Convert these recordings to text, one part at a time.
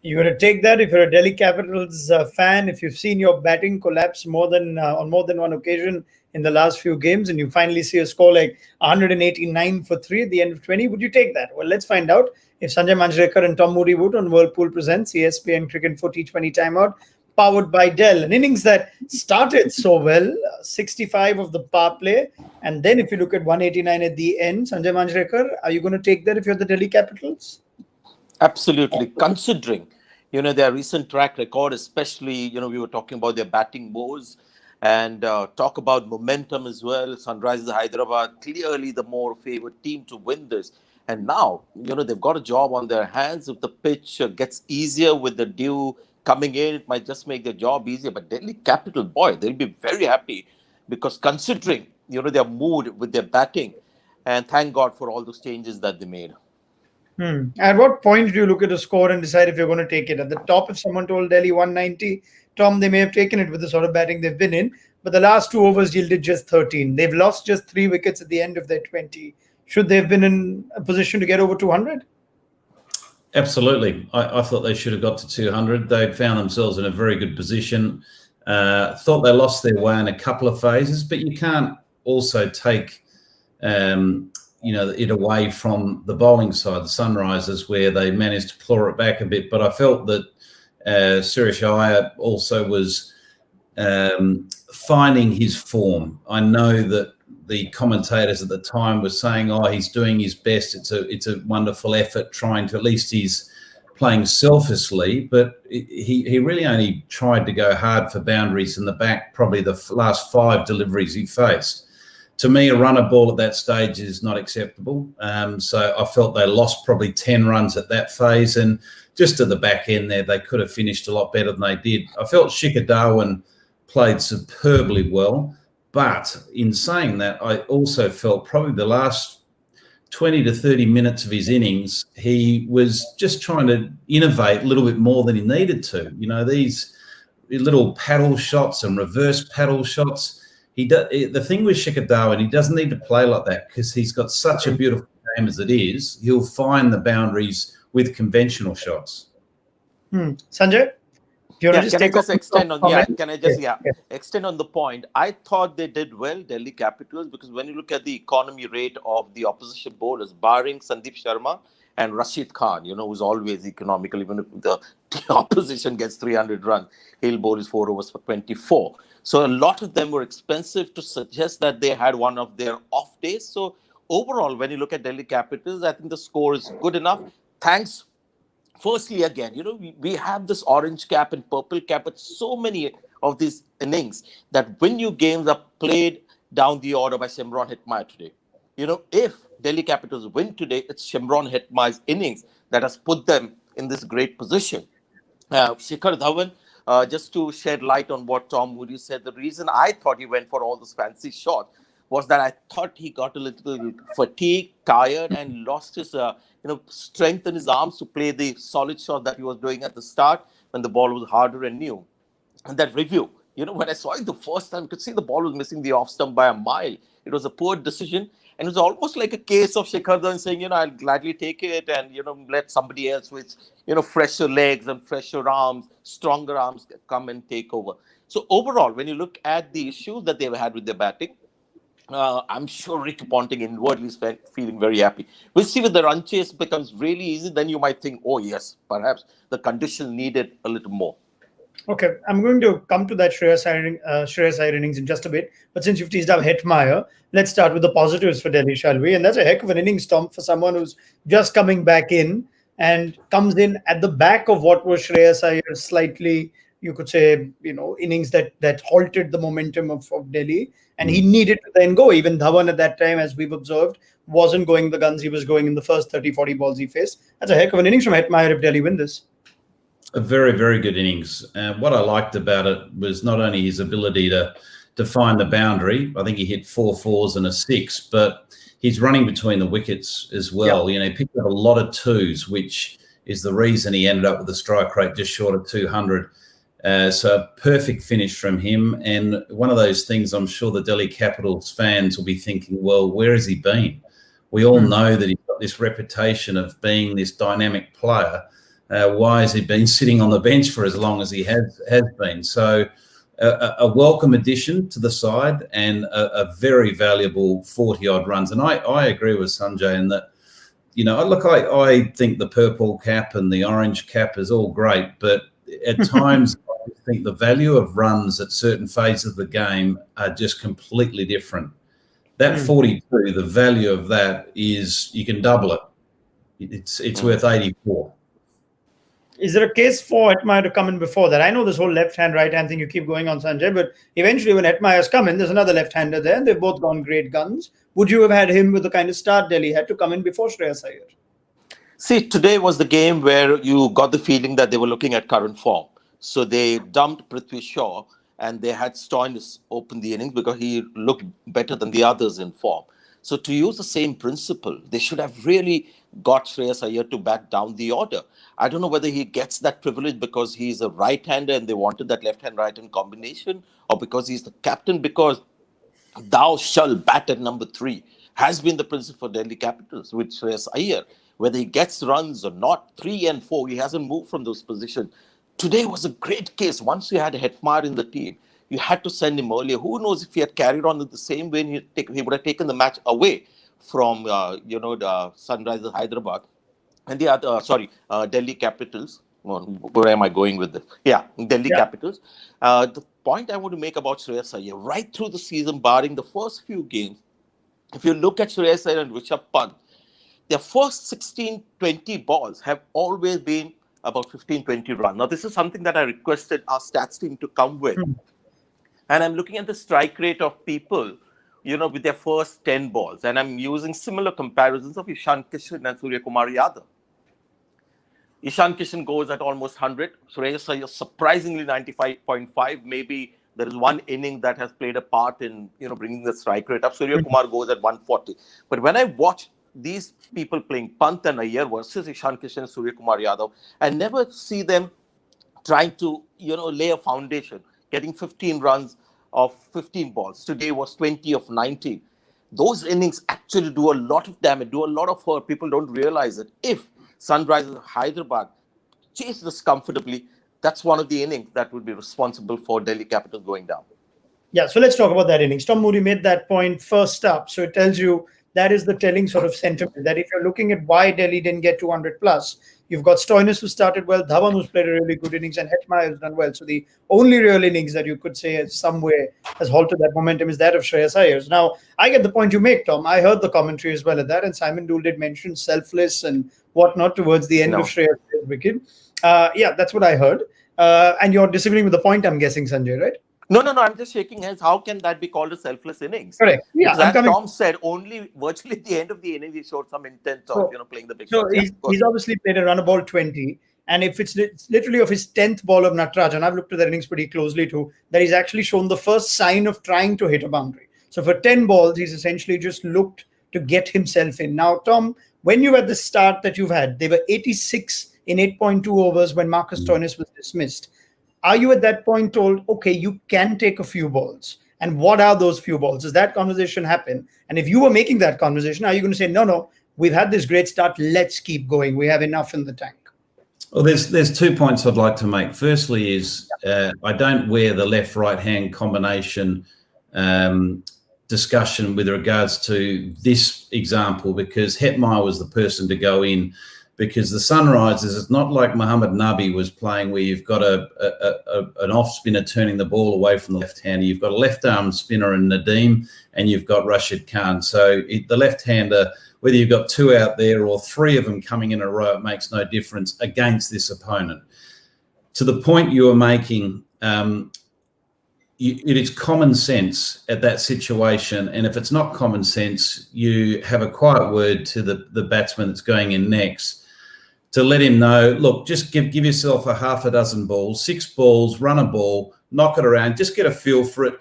You're going to take that if you're a Delhi Capitals fan, if you've seen your batting collapse on more than one occasion in the last few games, and you finally see a score like 189 for 3 at the end of 20, would you take that? Well, let's find out if Sanjay Manjrekar and Tom Moody would on Whirlpool presents ESPN Cricket for T20 Timeout, powered by Dell. An innings that started so well, 65 of the power play, and then if you look at 189 at the end, Sanjay Manjrekar, are you going to take that if you're the Delhi Capitals? Absolutely. Considering, their recent track record, especially, we were talking about their batting woes and talk about momentum as well. Sunrisers Hyderabad, clearly the more favored team to win this. And now, they've got a job on their hands. If the pitch gets easier with the dew coming in, it might just make their job easier. But Delhi Capital, boy, they'll be very happy because considering, their mood with their batting, and thank God for all those changes that they made. At what point do you look at a score and decide if you're going to take it? At the top, if someone told Delhi 190, Tom, they may have taken it with the sort of batting they've been in, but the last 2 overs yielded just 13. They've lost just 3 wickets at the end of their 20. Should they have been in a position to get over 200? Absolutely. I thought they should have got to 200. They'd found themselves in a very good position. Thought they lost their way in a couple of phases, but you can't also take it away from the bowling side, the Sunrisers, where they managed to claw it back a bit. But I felt that Suresh Iyer also was finding his form. I know that the commentators at the time were saying, he's doing his best. It's a wonderful effort, trying to, at least he's playing selflessly, but he really only tried to go hard for boundaries in the back, probably the last 5 deliveries he faced. To me, a runner ball at that stage is not acceptable. So I felt they lost probably 10 runs at that phase. And just at the back end there, they could have finished a lot better than they did. I felt Shikhar Dhawan played superbly well. But in saying that, I also felt probably the last 20 to 30 minutes of his innings, he was just trying to innovate a little bit more than he needed to. These little paddle shots and reverse paddle shots. The thing with Shikhar Dhawan, he doesn't need to play like that because he's got such a beautiful game as it is. He'll find the boundaries with conventional shots. Sanjay? Extend on the point? I thought they did well, Delhi Capitals, because when you look at the economy rate of the opposition bowlers, barring Sandeep Sharma and Rashid Khan, who's always economical, even if the opposition gets 300 runs, he'll bowl his 4 overs for 24. So a lot of them were expensive to suggest that they had one of their off days. So overall, when you look at Delhi Capitals, I think the score is good enough. Thanks. Firstly, again, we have this orange cap and purple cap, but so many of these innings that win-you games are played down the order by Shimron Hetmyer today. If Delhi Capitals win today, it's Shimron Hetmyer's innings that has put them in this great position. Shikhar Dhawan, just to shed light on what Tom Moody said, the reason I thought he went for all those fancy shots was that I thought he got a little fatigued, tired, and lost his strength in his arms to play the solid shot that he was doing at the start when the ball was harder and new. And that review, when I saw it the first time, you could see the ball was missing the off stump by a mile. It was a poor decision. And it was almost like a case of Shikhar Dhawan saying, I'll gladly take it and, let somebody else with, fresher legs and fresher arms, stronger arms come and take over. So overall, when you look at the issues that they've had with their batting, I'm sure Rick Ponting inwardly is feeling very happy. We'll see if the run chase becomes really easy. Then you might think, oh, yes, perhaps the condition needed a little more. Okay, I'm going to come to that Shreyas Iyer innings in just a bit. But since you've teased up Hetmyer, let's start with the positives for Delhi, shall we? And that's a heck of an innings, Tom, for someone who's just coming back in and comes in at the back of what was Shreyas Iyer's slightly, you could say, innings that halted the momentum of Delhi. And he needed to then go. Even Dhawan at that time, as we've observed, wasn't going the guns he was going in the first 30, 40 balls he faced. That's a heck of an innings from Hetmyer if Delhi win this. A very, very good innings. What I liked about it was not only his ability to find the boundary. I think he hit 4 4s and a 6, but he's running between the wickets as well. He picked up a lot of 2s, which is the reason he ended up with a strike rate just short of 200. So a perfect finish from him. And one of those things I'm sure the Delhi Capitals fans will be thinking, well, where has he been? We all know that he's got this reputation of being this dynamic player, why has he been sitting on the bench for as long as he has been? So a welcome addition to the side and a very valuable 40-odd runs. And I agree with Sanjay in that, I think the purple cap and the orange cap is all great, but at times I think the value of runs at certain phases of the game are just completely different. That 42, the value of that is you can double it. It's worth 84. Is there a case for Hetmeyer to come in before that? I know this whole left-hand, right-hand thing you keep going on, Sanjay, but eventually when Hetmeyer's come in, there's another left-hander there, and they've both gone great guns. Would you have had him with the kind of start Delhi had to come in before Shreyas Iyer? See, today was the game where you got the feeling that they were looking at current form. So they dumped Prithvi Shaw and they had Stoinis open the innings because he looked better than the others in form. So to use the same principle, they should have really got Shreyas Iyer to back down the order. I don't know whether he gets that privilege because he's a right-hander and they wanted that left-hand right-hand combination, or because he's the captain, because thou shalt bat at number 3 has been the principle for Delhi Capitals with Shreyas Iyer. Whether he gets runs or not, 3 and 4, he hasn't moved from those positions. Today was a great case. Once you had Hetmeyer in the team, you had to send him earlier. Who knows if he had carried on in the same way, he would have taken the match away from, the Sunrisers Hyderabad and the other, Delhi Capitals. Where am I going with this? Yeah, Delhi Capitals. The point I want to make about Shreyas Iyer, right through the season, barring the first few games, if you look at Shreyas Iyer and Rishabh Pant, their first 16-20 balls have always been about 15-20 runs. Now, this is something that I requested our stats team to come with. And I'm looking at the strike rate of people, with their first 10 balls. And I'm using similar comparisons of Ishan Kishan and Surya Kumar Yadav. Ishan Kishan goes at almost 100. Shreyas Iyer surprisingly 95.5. Maybe there is one inning that has played a part in, bringing the strike rate up. Surya Kumar goes at 140. But when I watch these people playing Pant and Iyer versus Ishan Kishan and Surya Kumar Yadav, I never see them trying to, lay a foundation, getting 15 runs of 15 balls. Today was 20 of 19. Those innings actually do a lot of damage, do a lot of hurt. People don't realize it. If Sunrisers Hyderabad chase this comfortably, that's one of the innings that would be responsible for Delhi Capitals going down. Yeah, so let's talk about that innings. Tom Moody made that point first up. So it tells you that is the telling sort of sentiment, that if you're looking at why Delhi didn't get 200 plus, you've got Stoinis who started well, Dhawan who's played a really good innings, and Hetmeyer has done well. So the only real innings that you could say has some way has halted that momentum is that of Shreyas Iyer's. Now, I get the point you make, Tom. I heard the commentary as well at that, and Simon Dool did mention selfless and whatnot towards the end of Shreyas Iyer's wicket. Yeah, that's what I heard. And you're disagreeing with the point, I'm guessing, Sanjay, right? No, I'm just shaking hands. How can that be called a selfless innings? Correct. Yeah, as Tom said, only virtually at the end of the innings, he showed some intent of playing the big shots. So he's obviously played a run of ball 20. And if it's literally of his 10th ball of Nataraj, and I've looked at that innings pretty closely too, that he's actually shown the first sign of trying to hit a boundary. So for 10 balls, he's essentially just looked to get himself in. Now, Tom, when you had the start that you've had, they were 86 in 8.2 overs when Marcus Stoinis was dismissed. Are you at that point told, okay, you can take a few balls? And what are those few balls? Does that conversation happen? And if you were making that conversation, are you going to say, no, we've had this great start, let's keep going, we have enough in the tank? Well, there's 2 points I'd like to make. Firstly is I don't wear the left-right hand combination discussion with regards to this example, because Hetmeyer was the person to go in. Because the Sunrisers, it's not like Muhammad Nabi was playing where you've got an off spinner turning the ball away from the left-hander. You've got a left-arm spinner in Nadeem, and you've got Rashid Khan. So the left-hander, whether you've got 2 out there or 3 of them coming in a row, it makes no difference against this opponent. To the point you were making, it is common sense at that situation. And if it's not common sense, you have a quiet word to the batsman that's going in next, to let him know, look, just give yourself a half a dozen balls, 6 balls, run a ball, knock it around, just get a feel for it,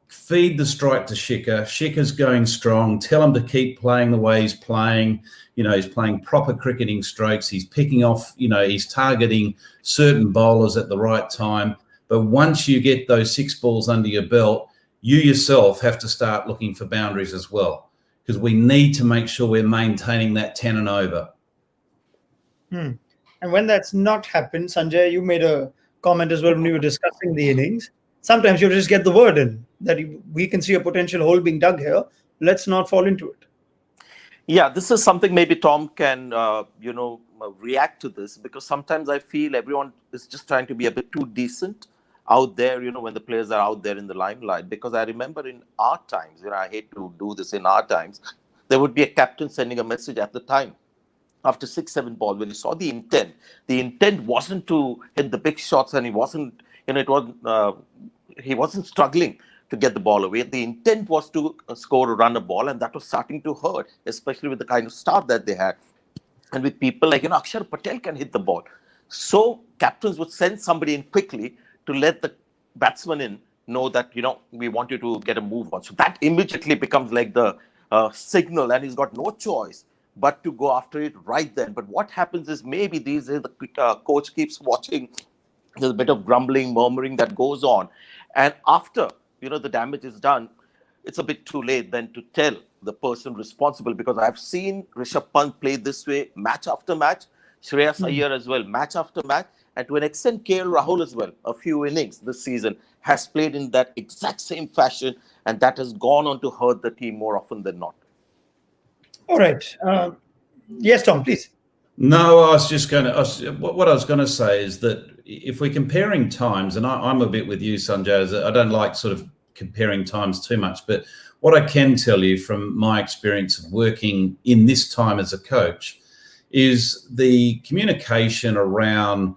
feed the strike to Shikhar. Shikhar's going strong. Tell him to keep playing the way he's playing. He's playing proper cricketing strokes. He's picking off, he's targeting certain bowlers at the right time. But once you get those 6 balls under your belt, you yourself have to start looking for boundaries as well, because we need to make sure we're maintaining that 10 and over. And when that's not happened, Sanjay, you made a comment as well when we were discussing the innings. Sometimes you just get the word in that we can see a potential hole being dug here. Let's not fall into it. Yeah, this is something maybe Tom can, react to this, because sometimes I feel everyone is just trying to be a bit too decent out there, when the players are out there in the limelight. Because I remember in our times, I hate to do this in our times, there would be a captain sending a message at the time after 6, 7 balls when he saw the intent. The intent wasn't to hit the big shots, and he wasn't, it wasn't. He wasn't struggling to get the ball away. The intent was to score a run a ball, and that was starting to hurt, especially with the kind of start that they had. And with people like, Akshar Patel can hit the ball. So captains would send somebody in quickly to let the batsman in know that, we want you to get a move on. So that immediately becomes like the signal, and he's got no choice but to go after it right then. But what happens is maybe these days the coach keeps watching. There's a bit of grumbling, murmuring that goes on. And after, the damage is done, it's a bit too late then to tell the person responsible, because I've seen Rishabh Pant play this way match after match, Shreyas Iyer as well, match after match, and to an extent KL Rahul as well, a few innings this season, has played in that exact same fashion, and that has gone on to hurt the team more often than not. All right. Yes, Tom, please. No, I was just going to. What I was going to say is that if we're comparing times, and I'm a bit with you, Sanjay, I don't like sort of comparing times too much, but what I can tell you from my experience of working in this time as a coach is the communication around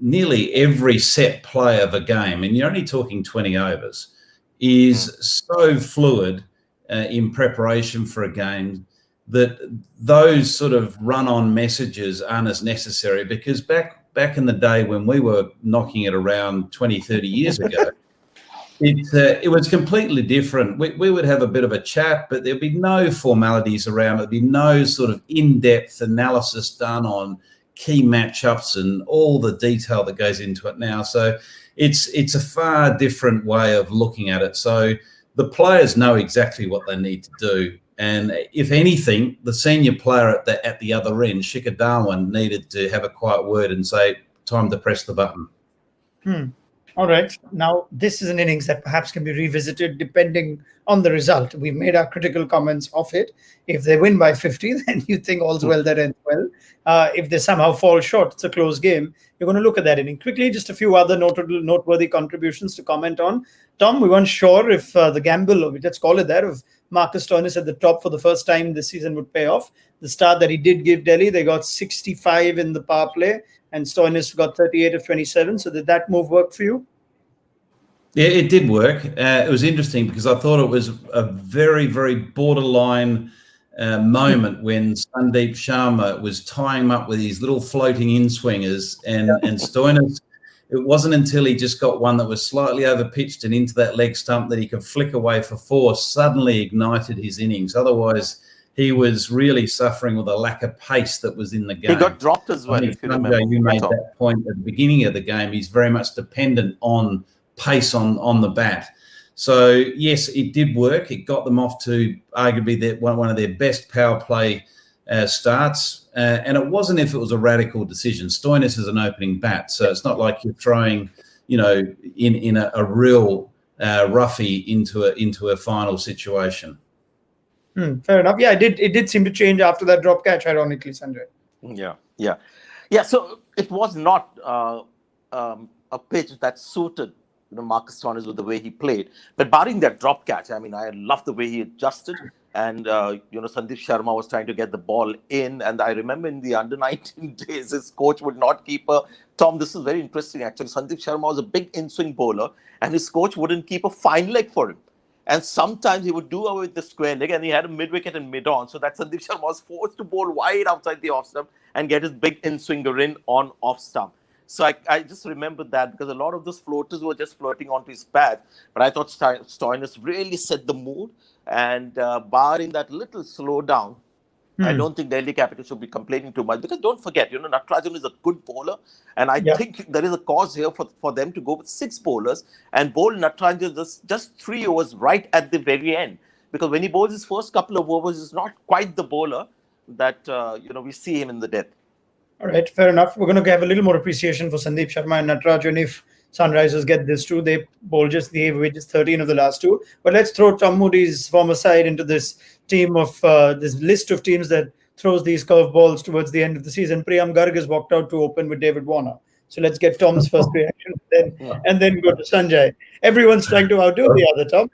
nearly every set play of a game, and you're only talking 20 overs, is so fluid in preparation for a game that those sort of run-on messages aren't as necessary, because back in the day when we were knocking it around 20, 30 years ago, it was completely different. We would have a bit of a chat, but there'd be no formalities around it. There'd be no sort of in-depth analysis done on key matchups and all the detail that goes into it now. So it's a far different way of looking at it. So the players know exactly what they need to do. And if anything, the senior player at the other end, Shikhar Dhawan, needed to have a quiet word and say, time to press the button. All right. Now, this is an innings that perhaps can be revisited depending on the result. We've made our critical comments of it. If they win by 50, then you think all's well that ends well. If they somehow fall short, it's a close game. You're going to look at that inning. Quickly, just a few other noteworthy contributions to comment on. Tom, we weren't sure if the gamble, or let's call it that, of Marcus Stoinis at the top for the first time this season would pay off. The start that he did give Delhi, they got 65 in the power play, and Stoinis got 38 of 27. So did that move work for you? Yeah, it did work. It was interesting because I thought it was a very, very borderline moment when Sandeep Sharma was tying him up with his little floating in-swingers, and Stoinis, it wasn't until he just got one that was slightly over-pitched and into that leg stump that he could flick away for four, suddenly ignited his innings. Otherwise, he was really suffering with a lack of pace that was in the game. He got dropped as well, if you remember. You made that point at the beginning of the game. He's very much dependent on pace on the bat. So, yes, it did work. It got them off to arguably one of their best power play starts. And it wasn't if it was a radical decision. Stoinis is an opening bat, so it's not like you're throwing, in a real roughie into a final situation. Fair enough. Yeah, it did seem to change after that drop catch, ironically, Sanjay. Yeah. So it was not a pitch that suited Marcus Stoinis with the way he played. But barring that drop catch, I mean, I love the way he adjusted. And, Sandeep Sharma was trying to get the ball in. And I remember in the under-19 days, his coach would not keep Tom, this is very interesting, actually. Sandeep Sharma was a big in-swing bowler, and his coach wouldn't keep a fine leg for him. And sometimes he would do away with the square leg, and he had a mid-wicket and mid-on. So that Sandeep Sharma was forced to bowl wide outside the off-stump and get his big in-swinger in on off-stump. So I just remembered that because a lot of those floaters were just floating onto his pad. But I thought Stoinis really set the mood. And barring that little slowdown, I don't think Delhi Capitals should be complaining too much. Because don't forget, Natarajan is a good bowler. And I think there is a cause here for them to go with 6 bowlers and bowl Natarajan just 3 overs right at the very end. Because when he bowls his first couple of overs, he's not quite the bowler that, we see him in the death. All right, fair enough. We're going to have a little more appreciation for Sandeep Sharma and Natarajan if Sunrisers get this too. They bowled just the average 13 of the last two. But let's throw Tom Moody's former side into this team of this list of teams that throws these curveballs towards the end of the season. Priyam Garg has walked out to open with David Warner. So let's get Tom's first reaction and then go to Sanjay. Everyone's trying to outdo the other, Tom.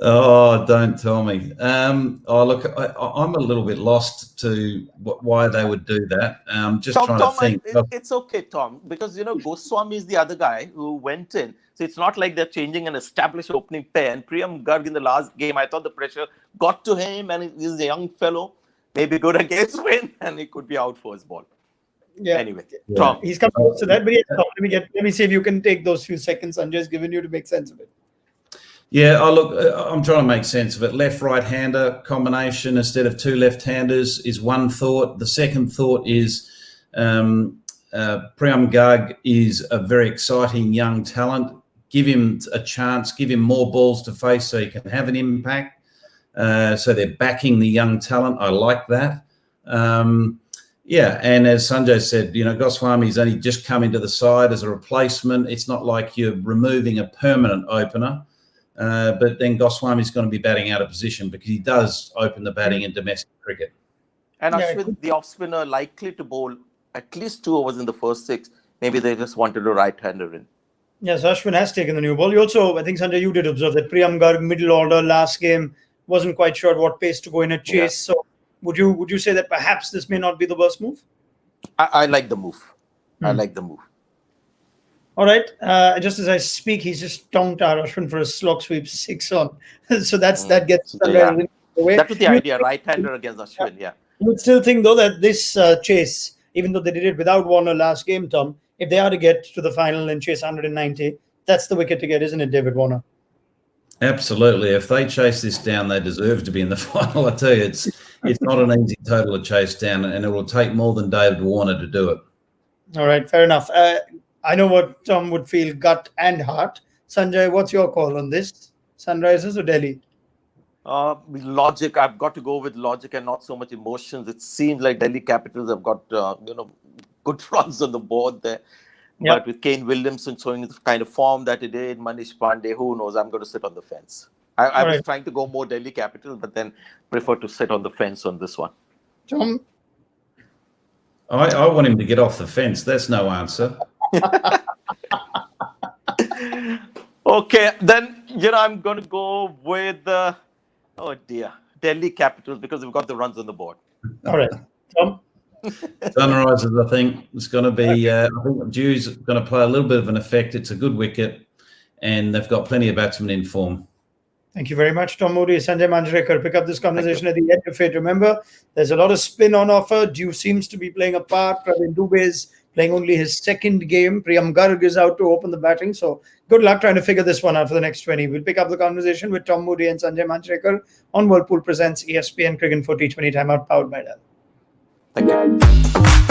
Oh, don't tell me. Look, I'm a little bit lost to why they would do that. Just Tom, trying to think. It's okay, Tom, because Goswami is the other guy who went in. So it's not like they're changing an established opening pair. And Priyam Garg in the last game, I thought the pressure got to him, and he's a young fellow, maybe good against win, and he could be out for his ball. Yeah. Anyway, yeah. Tom. He's come close to that, but let me see if you can take those few seconds Sanjay's given you to make sense of it. Yeah, look, I'm trying to make sense of it. Left-right-hander combination instead of two left-handers is one thought. The second thought is Priyam Garg is a very exciting young talent. Give him a chance, give him more balls to face so he can have an impact. So they're backing the young talent. I like that. Yeah, and as Sanjay said, Goswami's only just come into the side as a replacement. It's not like you're removing a permanent opener. But then Goswami's going to be batting out of position because he does open the batting in domestic cricket. And Ashwin, the off-spinner, likely to bowl at least 2 overs in the first 6. Maybe they just wanted a right-hander in. Yes, Ashwin has taken the new ball. You also, I think, Sanjay, you did observe that Priyam Garg, middle order, last game, wasn't quite sure what pace to go in a chase. Yeah. So would you say that perhaps this may not be the worst move? I like the move. I like the move. All right. Just as I speak, he's just tonked our Ashwin for a slog sweep 6 on. So that gets away. That was the idea, right-hander against Ashwin, yeah. You would still think, though, that this chase, even though they did it without Warner last game, Tom, if they are to get to the final and chase 190, that's the wicket to get, isn't it, David Warner? Absolutely. If they chase this down, they deserve to be in the final. I tell you, it's not an easy total to chase down, and it will take more than David Warner to do it. All right, fair enough. I know what Tom would feel, gut and heart. Sanjay, what's your call on this? Sunrisers or Delhi? Logic. I've got to go with logic and not so much emotions. It seems like Delhi Capitals have got good runs on the board there. Yep. But with Kane Williamson showing the kind of form that he did, Manish Pandey, who knows? I'm going to sit on the fence. I was trying to go more Delhi Capitals, but then prefer to sit on the fence on this one. Tom? I want him to get off the fence. That's no answer. Okay, then I'm going to go with Delhi Capitals because we've got the runs on the board. All right, Tom. Sunrisers, I think it's going to be. I think Dew's going to play a little bit of an effect. It's a good wicket, and they've got plenty of batsmen in form. Thank you very much, Tom Moody. Sanjay Manjrekar, pick up this conversation at the end of it. Remember, there's a lot of spin on offer. Dew seems to be playing a part. Praveen Dubey is playing only his second game. Priyam Garg is out to open the batting. So good luck trying to figure this one out for the next 20. We'll pick up the conversation with Tom Moody and Sanjay Manjrekar on Whirlpool Presents ESPN Cricket for T20 Timeout, powered by Dell. Thank you.